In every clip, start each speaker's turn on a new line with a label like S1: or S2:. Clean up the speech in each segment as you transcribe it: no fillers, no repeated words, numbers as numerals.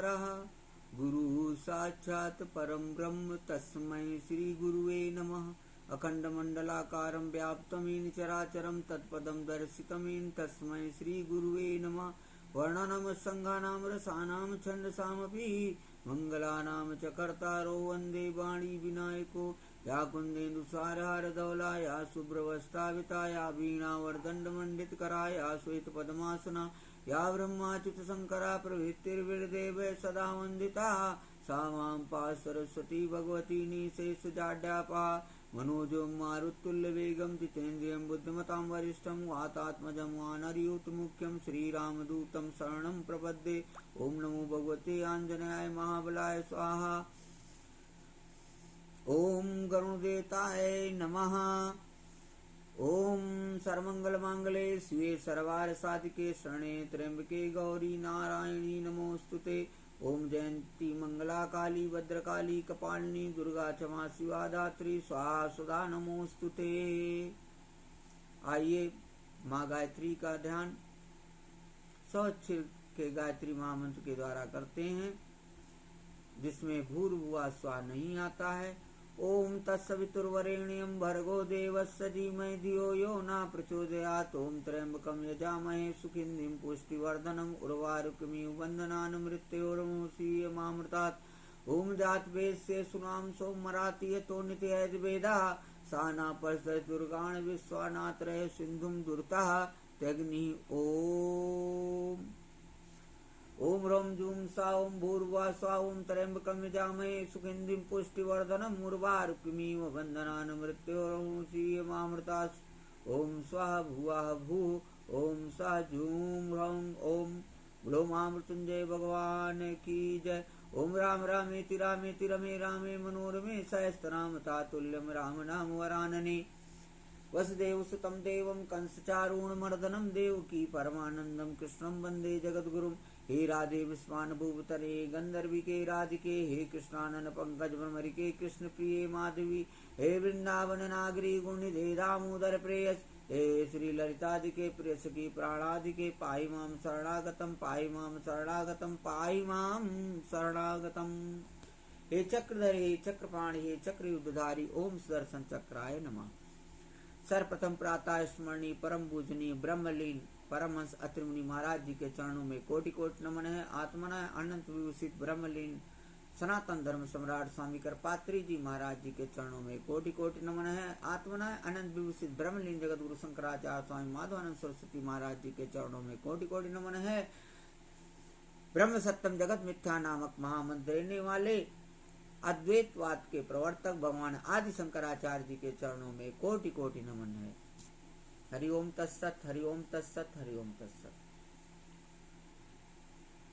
S1: परः गुरु साक्षात् परं ब्रह्म तस्मै श्री गुरुवे नमः। अखण्डमण्डलाकारं व्याप्तं येन चराचरं तत्पदं दर्शितं येन तस्मै श्री गुरुवे नमः। वर्णानां संघानां रसानां छन्दसामपि मङ्गलानां च कर्तारो वन्दे वाणी विनायको। या कुन्देन्दुसारहारधवला या शुभ्रवस्त्राविता या वीणावर्दण्डमण्डितकरा या श्वेतपद्मासना या ब्रह्माच्युतशङ्करा प्रभृतिर्विरदेवैः सदा वन्दिता सा मां पाहि सरस्वती भगवती निःशेषजाड्यापहा। मनोजं मारुतुल्यवेगं जितेन्द्रियं बुद्धिमतां वरिष्ठं वातात्मजं वानरयूथमुख्यं श्रीरामदूतं शरणं प्रपद्ये। ॐ नमो भगवते आञ्जनेयाय महाबलाय स्वाहा। ॐ गरुणदेवताय नमः। ॐ सर्वमङ्गलमाङ्गल्ये शिवे सर्वार्थसाधिके शरण्ये त्र्यम्बके गौरी नारायणी नमोस्तुते। ओम जयंती मंगला काली भद्रकाली कपालिनी दुर्गा क्षमा शिवा दात्री स्वाहा सुधा नमोस्तुते। आइए माँ गायत्री का ध्यान 100 अक्षर के गायत्री महामंत्र के द्वारा करते हैं, जिसमें भूर्भुवः स्वः नहीं आता है। ओम तत्सवितुर्वरेण्यं भर्गो देवस्य धीमहि धियो यो न प्रचोदयात्। ओम त्र्यंबकं यजामहे सुगन्धिं पुष्टिवर्धनम् उर्वारुकमिव बन्धनान् मृत्योर्मुक्षीयमामृतात्। ओम जातवेदस्य सुनाम सोमराति यतो नित्ययज्वेदाः सा न पश्यति दुर्गान् विश्वानात्रयः सिन्धुं दुर्तः त्यग्निः। ओम ओम ह्रौं जूं सा ओं भूर्भुवः स्वः ओं त्र्यंबकं यजामहे सुगन्धिं पुष्टिवर्धनम् उर्वारुकमिव बन्धनान् मृत्योर्मुक्षीयमामृतात्। ओम स्वः भुवः भूः ओम स्वः जूं ह्रौं ओम बोलो महामृत्युंजय भगवान की जय। ओम राम रामेति रामेति रमे रामे मनोरमे सहस्रनाम तत्तुल्यं राम नाम वरानने। वसुदेव सुतं देवं कंसचारूणमर्दनं देवकी परमानंदं कृष्णं वंदे जगद्गुरुं। हे राधे विश्वानुभुवतरे गंधर्विके राधिके हे कृष्णानन पंकज भ्रमरिके कृष्ण प्रिये माधवी। हे वृंदावन नागरी गुणनिधे दामोदर प्रेयस हे श्री ललितादिके प्रियसखी प्राणादिके पाहि मां शरणागतं पाहि मां शरणागतं पाहि मां शरणागतं। हे चक्रधर हे चक्रपाणि हे चक्रयुद्धधारी ओम सुदर्शन चक्राय नमः। सर्वप्रथम प्रातः स्मरणीय परम पूजनीय ब्रह्मलीन परमहंस अत्रि मुनि महाराज जी के चरणों में कोटि कोटि नमन है। आत्मना अनंत विभूषित ब्रह्मलीन सनातन धर्म सम्राट स्वामी करपात्री जी महाराज जी के चरणों में कोटि कोटि नमन है। आत्मना अनंत विभूषित ब्रह्मलीन जगत गुरु शंकराचार्य स्वामी माधवानंद सरस्वती महाराज जी के चरणों में कोटि कोटि नमन है। ब्रह्म सत्यम जगत मिथ्या नामक महामंत्र देने वाले अद्वैतवाद के प्रवर्तक भगवान आदि शंकराचार्य जी के चरणों में कोटि कोटि नमन है। हरि ओम तत्सत हरि ओम तत्सत हरि ओम तत्सत।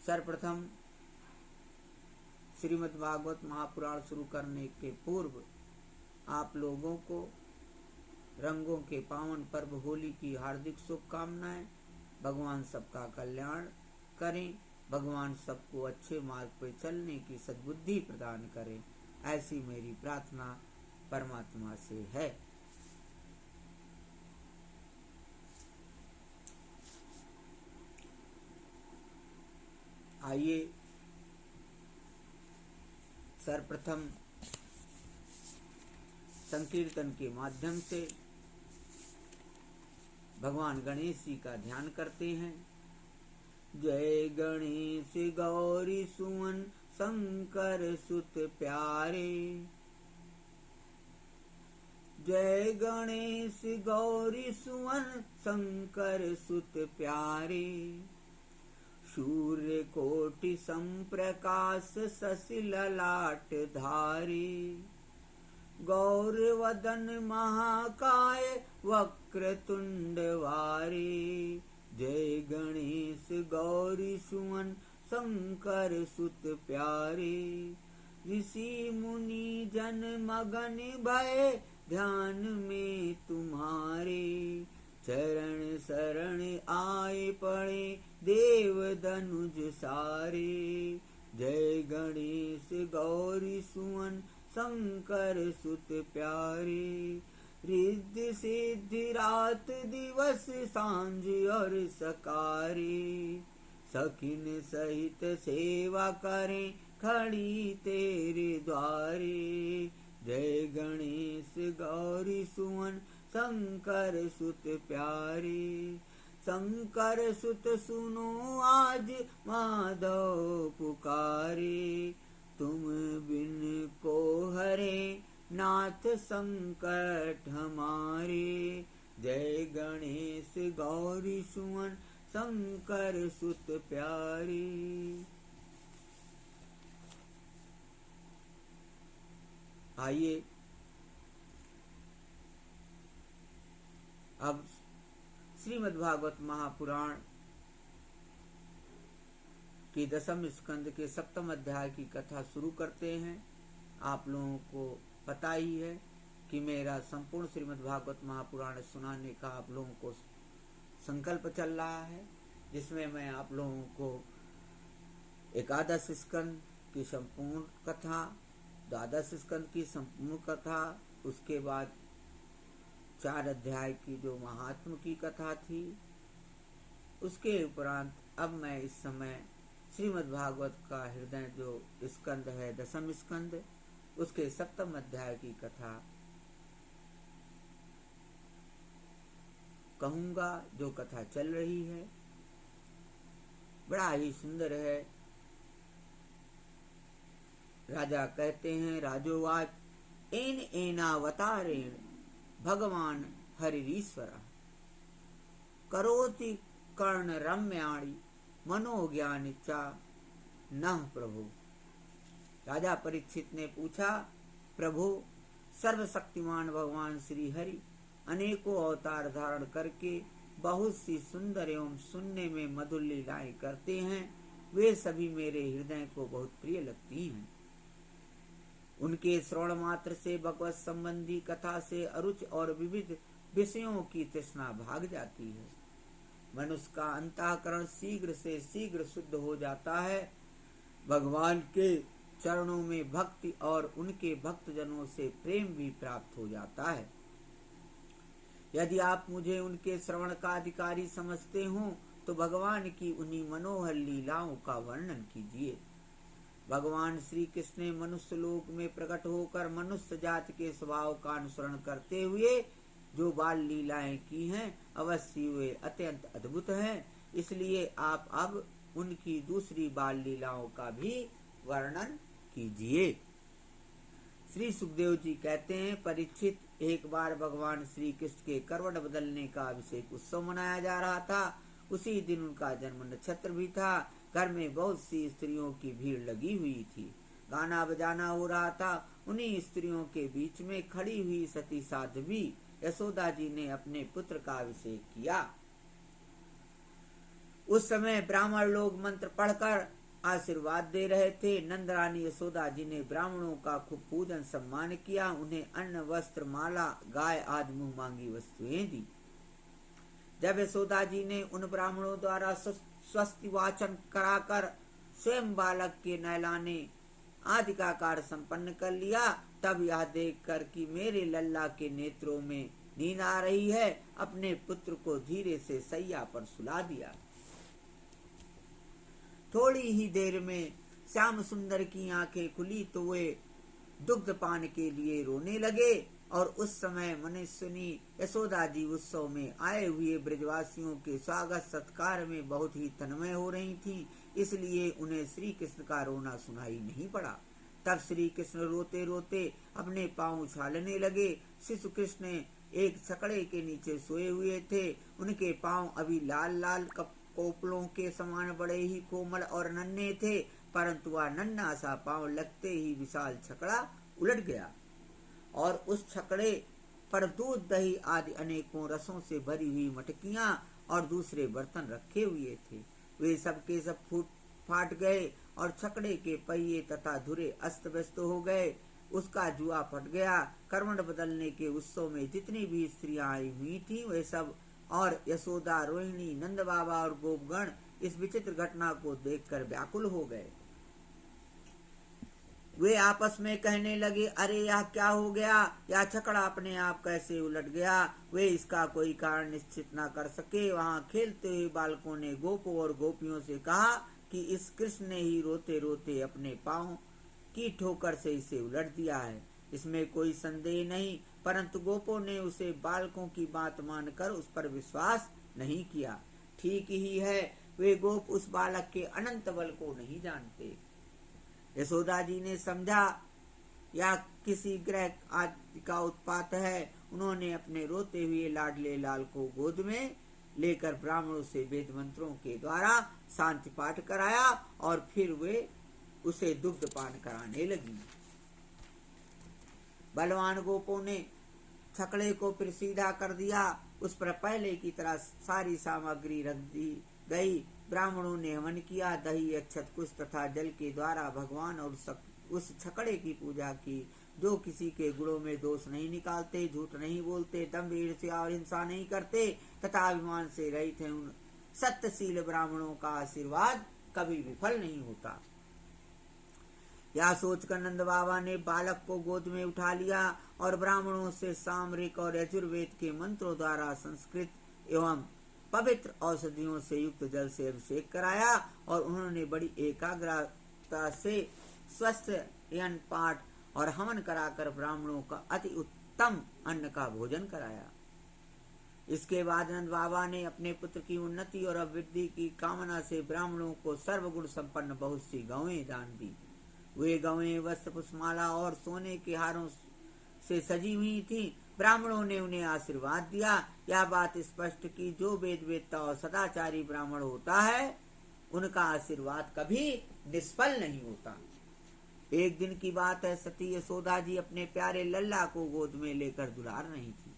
S1: सर्वप्रथम श्रीमद् भागवत महापुराण शुरू करने के पूर्व आप लोगों को रंगों के पावन पर्व होली की हार्दिक शुभकामनाएं। भगवान सबका कल्याण करें, भगवान सबको अच्छे मार्ग पर चलने की सद्बुद्धि प्रदान करें, ऐसी मेरी प्रार्थना परमात्मा से है। आइए सर्वप्रथम संकीर्तन के माध्यम से भगवान गणेश जी का ध्यान करते हैं। जय गणेश गौरी सुमन शंकर सुत प्यारे। जय गणेश गौरी सुमन शंकर सुत प्यारे। सूर्य कोटि संप्रकाश शशि ललाट धारी। गौर वदन महाकाय वक्रतुंड वारे। जय गणेश गौरी सुमन शंकर सुत प्यारे। ऋषि मुनि जन मगन भय ध्यान में तुम्हारे। चरण शरण आए पड़े देव धनुज सारे। जय गणेश गौरी सुमन शंकर सुत प्यारे। रिद्धि सिद्धि रात दिवस सांझ और सकारे। सखिन सहित सेवा करें खड़ी तेरे द्वारे। जय गणेश गौरी सुमन शंकर सुत प्यारे। शंकर सुत सुनो आज माधव पुकारे। तुम बिन को हरे नाथ संकट हमारे। जय गणेश गौरी सुमन शंकर सुत प्यारे। आइए अब श्रीमद्भागवत महापुराण के दसम स्कंद के सप्तम अध्याय की कथा शुरू करते हैं। आप लोगों को पता ही है कि मेरा संपूर्ण श्रीमद्भागवत महापुराण सुनाने का आप लोगों को संकल्प चल रहा है, जिसमें मैं आप लोगों को एकादश स्कंद की संपूर्ण कथा, द्वादश स्कंद की संपूर्ण कथा, उसके बाद 4 अध्याय की जो महात्म की कथा थी, उसके उपरांत अब मैं इस समय श्रीमद्भागवत का हृदय जो स्कंद है दसम स्कंद, उसके सप्तम अध्याय की कथा कहूंगा। जो कथा चल रही है बड़ा ही सुंदर है। राजा कहते हैं, राजोवाच एन एनावतारेण भगवान हरिरीश्वर करोति कर्ण रम्याणि मनोज्ञान चा नः प्रभु। राजा परीक्षित ने पूछा, प्रभु सर्वशक्तिमान भगवान श्री हरि अनेकों अवतार धारण करके बहुत सी सुंदर एवं सुनने में मधुर लीलाएं करते हैं, वे सभी मेरे हृदय को बहुत प्रिय लगती हैं। उनके श्रवण मात्र से भगवत संबंधी कथा से अरुच और विविध विषयों की तृष्णा भाग जाती है। मनुष्य का अंतःकरण शीघ्र से शीघ्र शुद्ध हो जाता है। भगवान के चरणों में भक्ति और उनके भक्तजनों से प्रेम भी प्राप्त हो जाता है। यदि आप मुझे उनके श्रवण का अधिकारी समझते हो तो भगवान की उन्हीं मनोहर लीलाओं का वर्णन कीजिए। भगवान श्री कृष्ण ने मनुष्य लोक में प्रकट होकर मनुष्य जाति के स्वभाव का अनुसरण करते हुए जो बाल लीलाएं की हैं, अवश्य वे अत्यंत अद्भुत हैं। इसलिए आप अब उनकी दूसरी बाल लीलाओं का भी वर्णन कीजिए। श्री सुखदेव जी कहते हैं, परीक्षित, एक बार भगवान श्री कृष्ण के करवट बदलने का अभिषेक उत्सव मनाया जा रहा था। उसी दिन उनका जन्म नक्षत्र भी था। घर में बहुत सी स्त्रियों की भीड़ लगी हुई थी। गाना बजाना हो रहा था। उन्हीं स्त्रियों के बीच में खड़ी हुई सती साध्वी यशोदा जी ने अपने पुत्र का अभिषेक किया। उस समय ब्राह्मण लोग मंत्र पढ़कर आशीर्वाद दे रहे थे। नंद रानी यशोदा जी ने ब्राह्मणों का खूब पूजन सम्मान किया। उन्हें अन्न, वस्त्र, माला, गाय आदि मुंह मांगी वस्तुएं दी। जब यशोदा जी ने उन ब्राह्मणों द्वारा स्वस्ति वाचन कराकर स्वयं बालक के नहलाने आदि का कार्य संपन्न कर लिया, तब यह देखकर कि मेरे लल्ला के नेत्रों में नींद आ रही है, अपने पुत्र को धीरे से सैया पर सुला दिया। थोड़ी ही देर में श्याम सुंदर की आंखें खुली तो वे दुग्ध पान के लिए रोने लगे। और उस समय मनुष्यनी यशोदा जी उत्सव में आए हुए ब्रजवासियों के स्वागत सत्कार में बहुत ही तन्मय हो रही थीं, इसलिए उन्हें श्री कृष्ण का रोना सुनाई नहीं पड़ा। तब श्री कृष्ण रोते रोते अपने पांव उछालने लगे। शिशु कृष्ण एक छकड़े के नीचे सोए हुए थे। उनके पांव अभी लाल लाल कोपलों के समान बड़े ही कोमल और नन्हे थे, परंतु वह नन्हा सा पांव लगते ही विशाल छकड़ा उलट गया और उस छकड़े पर दूध, दही आदि अनेकों रसों से भरी हुई मटकियां और दूसरे बर्तन रखे हुए थे। वे सब के सब फाट गए और छकड़े के पहिए तथा धुरे अस्त व्यस्त हो गए। उसका जुआ फट गया। करवट बदलने के उत्सव में जितनी भी स्त्रियां आई हुई थी वे सब और यशोदा, रोहिणी, नंद बाबा और गोपगण इस विचित्र घटना को देखकर व्याकुल हो गए। वे आपस में कहने लगे, अरे यह क्या हो गया, यह छकड़ा अपने आप कैसे उलट गया। वे इसका कोई कारण निश्चित न कर सके। वहाँ खेलते हुए बालकों ने गोपों और गोपियों से कहा कि इस कृष्ण ने ही रोते रोते अपने पाँव की ठोकर से इसे उलट दिया है, इसमें कोई संदेह नहीं। परंतु गोपों ने उसे बालकों की बात मानकर उस पर विश्वास नहीं किया। ठीक ही है, वे गोप उस बालक के अनंत बल को नहीं जानते। यशोदा जी ने समझा या किसी ग्रह आदि का उत्पात है। उन्होंने अपने रोते हुए लाडले लाल को गोद में लेकर ब्राह्मणों से वेद मंत्रों के द्वारा शांति पाठ कराया और फिर वे उसे दुग्ध पान कराने लगी। बलवान गोपों ने छकड़े को फिर सीधा कर दिया। उस पर पहले की तरह सारी सामग्री रख दी गई। ब्राह्मणों ने हवन किया, दही, अक्षत, कुश तथा जल के द्वारा भगवान और उस छकड़े की पूजा की, जो किसी के गुणों में दोष नहीं निकालते, झूठ नहीं बोलते, दंभ, ईर्ष्या और हिंसा नहीं करते तथा अभिमान से रहित हैं। उन सत्यशील ब्राह्मणों का आशीर्वाद कभी विफल नहीं होता। यह सोचकर नंद बाबा ने बालक को गोद में उठा लिया और ब्राह्मणों से सामरिक और यजुर्वेद के मंत्रों द्वारा संस्कृत एवं पवित्र औषधियों से युक्त जल से अभिषेक कराया और उन्होंने बड़ी एकाग्रता से स्वस्थ यज्ञ पाठ और हवन कराकर ब्राह्मणों का अति उत्तम अन्न का भोजन कराया। इसके बाद नंद बाबा ने अपने पुत्र की उन्नति और अभिवृद्धि की कामना से ब्राह्मणों को सर्वगुण संपन्न बहुत सी गौएं दान दी। वे गौएं वस्त्र, पुष्पमाला और सोने के हारों से सजी हुई थी। ब्राह्मणों ने उन्हें आशीर्वाद दिया। यह बात स्पष्ट की जो वेद वेत्ता और सदाचारी ब्राह्मण होता है उनका आशीर्वाद कभी निष्फल नहीं होता। एक दिन की बात है, सती यशोदा जी अपने प्यारे लल्ला को गोद में लेकर दुलार रही थी।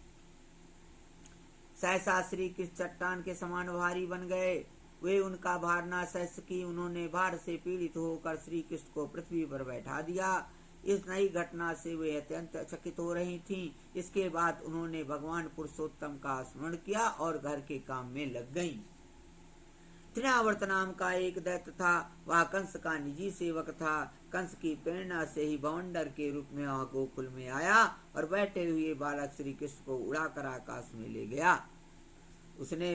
S1: सहसा श्री कृष्ण चट्टान के समान भारी बन गए। वे उनका भार न सह सकी। उन्होंने भार से पीड़ित होकर श्री कृष्ण को पृथ्वी पर बैठा दिया। इस नई घटना से वे अत्यंत चकित हो रही थीं। इसके बाद उन्होंने भगवान पुरुषोत्तम का स्मरण किया और घर के काम में लग गईं। तृणावर्त नाम का एक दैत्य था। वह कंस का निजी सेवक था। कंस की प्रेरणा से ही भवंडर के रूप में वह गोकुल में आया और बैठे हुए बालक श्री कृष्ण को उड़ाकर आकाश में ले गया। उसने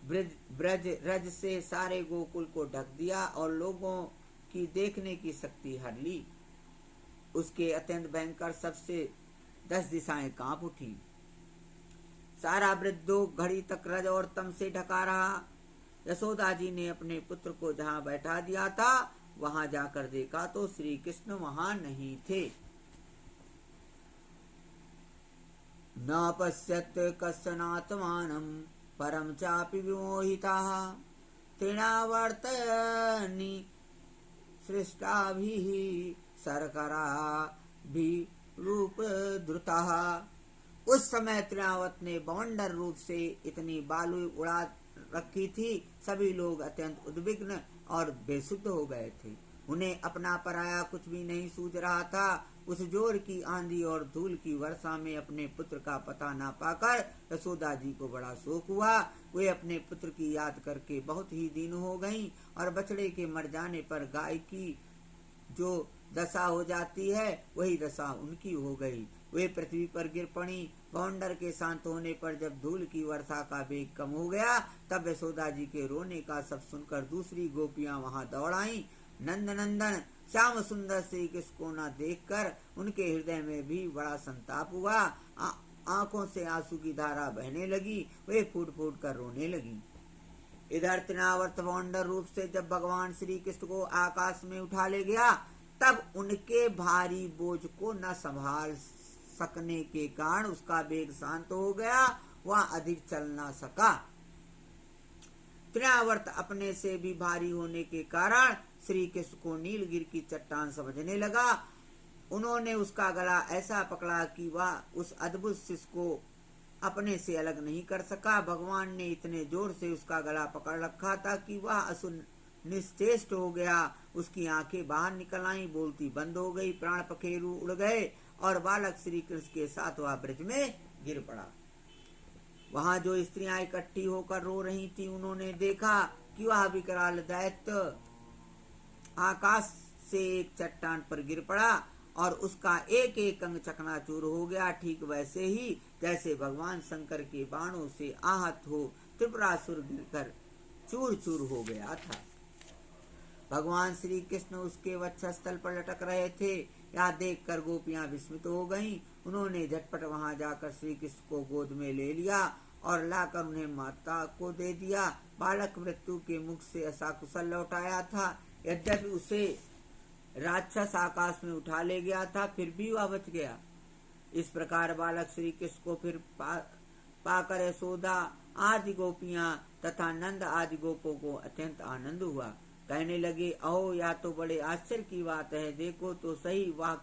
S1: ब्रज रज से सारे गोकुल को ढक दिया और लोगों की देखने की शक्ति हर ली। उसके अत्यंत भयंकर सबसे 10 दिशाएं कांप उठी। सारा ब्रज 2 घड़ी तक रज और तम से ढका रहा। यशोदा जी ने अपने पुत्र को जहाँ बैठा दिया था वहां जाकर देखा तो श्री कृष्ण वहां नहीं थे। न पश्यत कश्चनात्मानं परम चापि विमोहिताः तृणावर्तनि सृष्टाभिः शर्कराभिः रूपधृताः। उस समय तृणावत ने बवंडर रूप से इतनी बालू उड़ा रखी थी। सभी लोग अत्यंत उद्विग्न और बेसुध हो गए थे। उन्हें अपना पराया कुछ भी नहीं सूझ रहा था। उस जोर की आंधी और धूल की वर्षा में अपने पुत्र का पता न पाकर यशोदा जी को बड़ा शोक हुआ। वे अपने पुत्र की याद करके बहुत ही दीन हो गईं और बछड़े के मर जाने पर गाय की जो दशा हो जाती है वही दशा उनकी हो गई। वे पृथ्वी पर गिर पड़ी। बवंडर के शांत होने पर जब धूल की वर्षा का वेग कम हो गया तब यशोदा जी के रोने का सब सुनकर दूसरी गोपियां वहां दौड़ आईं। नंद नंदन श्याम सुंदर श्री कृष्ण को न देखकर उनके हृदय में भी बड़ा संताप हुआ। आंखों से आंसू की धारा बहने लगी। वे फूट फूट कर रोने लगी। इधर तृणावर्त बवंडर रूप से जब भगवान श्री कृष्ण को आकाश में उठा ले गया तब उनके भारी बोझ को न संभाल सकने के कारण उसका वेग शांत हो गया। वह अधिक चल न सका। तृणावर्त अपने से भी भारी होने के कारण श्री कृष्ण को नीलगिरी की चट्टान समझने लगा। उन्होंने उसका गला ऐसा पकड़ा कि वह उस अद्भुत शिष्य को अपने से अलग नहीं कर सका। भगवान ने इतने जोर से उसका गला पकड़ रखा था कि वह असुर निश्चेष्ट हो गया। उसकी आंखें बाहर निकल आई, बोलती बंद हो गई, प्राण पखेरु उड़ गए और बालक श्री कृष्ण के साथ वह ब्रज में गिर पड़ा। वहां जो स्त्रियां इकट्ठी होकर रो रही थी उन्होंने देखा कि वह विकराल दैत्य आकाश से एक चट्टान पर गिर पड़ा और उसका एक एक अंग चकनाचूर हो गया। ठीक वैसे ही जैसे भगवान शंकर के बाणों से आहत हो त्रिपुरासुर गिरकर चूर चूर हो गया था। भगवान श्री कृष्ण उसके वक्षस्थल पर लटक रहे थे। यह देखकर गोपियां विस्मित हो गईं। उन्होंने झटपट वहां जाकर श्री कृष्ण को गोद में ले लिया और लाकर उन्हें माता को दे दिया। बालक मृत्यु के मुख से असाकुशल लौट आया था। यद्यपि उसे राक्षस आकाश में उठा ले गया था, फिर भी वह बच गया। इस प्रकार बालक श्री कृष्ण को फिर पाकर यशोदा आदि गोपियां तथा नंद आदि गोपों को अत्यंत आनंद हुआ। कहने लगे, अहो यह तो बड़े आश्चर्य की बात है। देखो तो सही, वह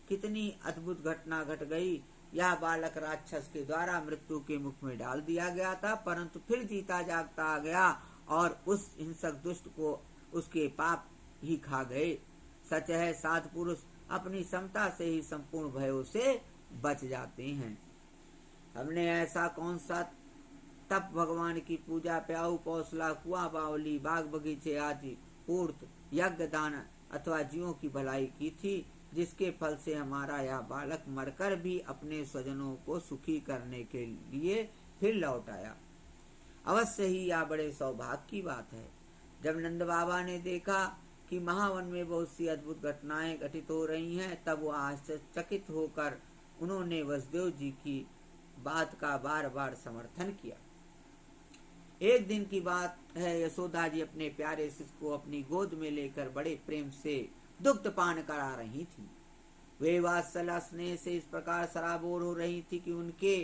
S1: कितनी अद्भुत घटना घट गई। यह बालक राक्षस के द्वारा मृत्यु के मुख में डाल दिया गया था, परंतु फिर जीता जागता आ गया और उस हिंसक दुष्ट को उसके पाप ही खा गए। सच है, साधु पुरुष अपनी समता से ही संपूर्ण भयों से बच जाते हैं। हमने ऐसा कौन सा तप भगवान की पूजा, प्याऊ, पौसला, कुआं, बावली, बाग बगीचे आदि पूर्त, यज्ञ, दान अथवा जीवों की भलाई की थी, जिसके फल से हमारा यह बालक मरकर भी अपने स्वजनों को सुखी करने के लिए फिर लौट आया। अवश्य ही यह बड़े सौभाग्य की बात है। जब नंद बाबा ने देखा कि महावन में बहुत सी अद्भुत घटनाएं घटित हो रही हैं, तब वह आश्चर्यचकित होकर उन्होंने वसुदेव जी की बात का बार बार समर्थन किया। एक दिन की बात है, यशोदा जी अपने प्यारे शिशु को अपनी गोद में लेकर बड़े प्रेम से दुग्ध पान करा रही थी। वे वात्सल्य स्नेह से इस प्रकार सराबोर हो रही थी कि उनके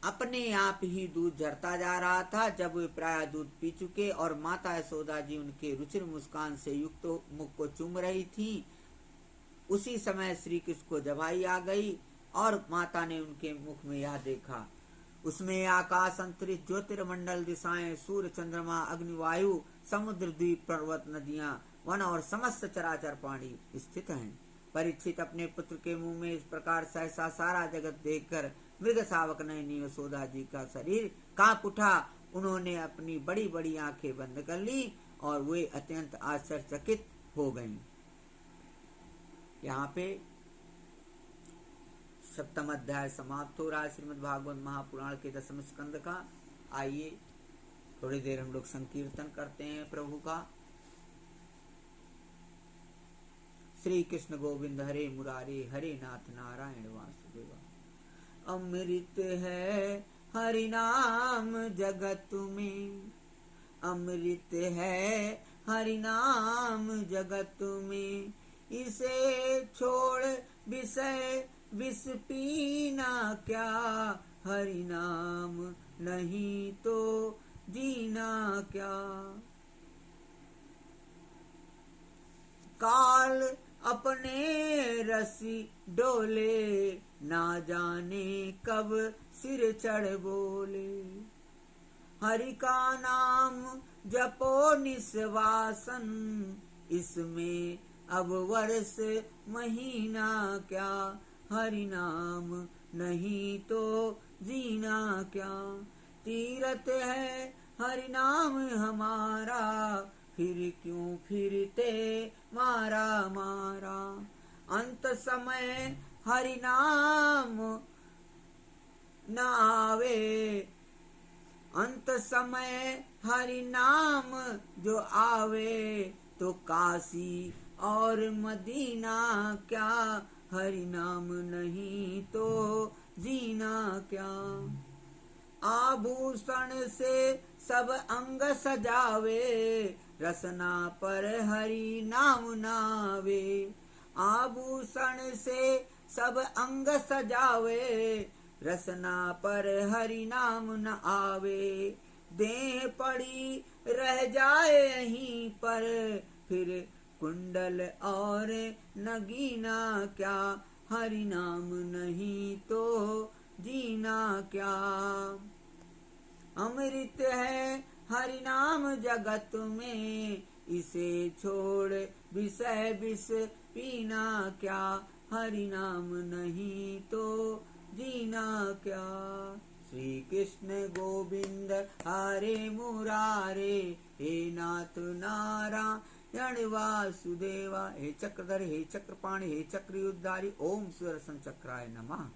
S1: अपने आप ही दूध झरता जा रहा था। जब वे प्राय दूध पी चुके और माता यशोदा जी उनके रुचिर मुस्कान से युक्त मुख को चूम रही थी, उसी समय श्री कृष्ण को जवाई आ गई और माता ने उनके मुख में यह देखा। उसमें आकाश, अंतरिक्ष, ज्योतिर्मंडल, दिशाएं, सूर्य, चंद्रमा, अग्निवायु, समुद्र, द्वीप, पर्वत, नदियां, वन और समस्त चराचर प्राणी स्थित हैं। परीक्षित अपने पुत्र के मुंह में इस प्रकार सहसा सारा जगत देखकर मृग शावक नयनी यशोदा जी का शरीर कांप उठा। उन्होंने अपनी बड़ी बड़ी आंखें बंद कर ली और वे अत्यंत आश्चर्यचकित हो गईं। यहाँ पे सप्तम अध्याय समाप्त हो रहा है श्रीमद् भागवत महापुराण के 10वें स्कंद का। आइए थोड़ी देर हम लोग संकीर्तन करते हैं प्रभु का। श्री कृष्ण गोविंद हरे मुरारे, हरे नाथ नारायण वासुदेवा। अमृत है हरि नाम जगत में, अमृत है हरि नाम जगत में। इसे छोड़ विषय विष पीना क्या, हरि नाम नहीं तो जीना क्या। काल अपने रसी डोले, ना जाने कब सिर चढ़ बोले। हरि का नाम जपो निस्वासन, इसमें अब वर्ष महीना क्या, हरि नाम नहीं तो जीना क्या। तीरथ है हरि नाम हमारा, फिर क्यों फिरते मारा मारा। अंत समय हरि नाम न आवे, अंत समय हरि नाम जो आवे, तो काशी और मदीना क्या, हरि नाम नहीं तो जीना क्या। आभूषण से सब अंग सजावे, रसना पर हरि नाम नावे। आभूषण से सब अंग सजावे, रसना पर हरि नाम न आवे। देह पड़ी रह जाए यहीं पर, फिर कुंडल और नगीना क्या, हरि नाम नहीं तो जीना क्या। अमृत है हरि नाम जगत में, इसे छोड़ विषय विष पीना क्या, हरि नाम नहीं तो जीना क्या। श्री कृष्ण गोविंद हरे मुरारे, हे नाथ नारायण वासुदेवा। हे चक्रधर, हे चक्रपाणि, हे चक्रयुद्धारी, ओम सुदर्शन चक्राय नमः।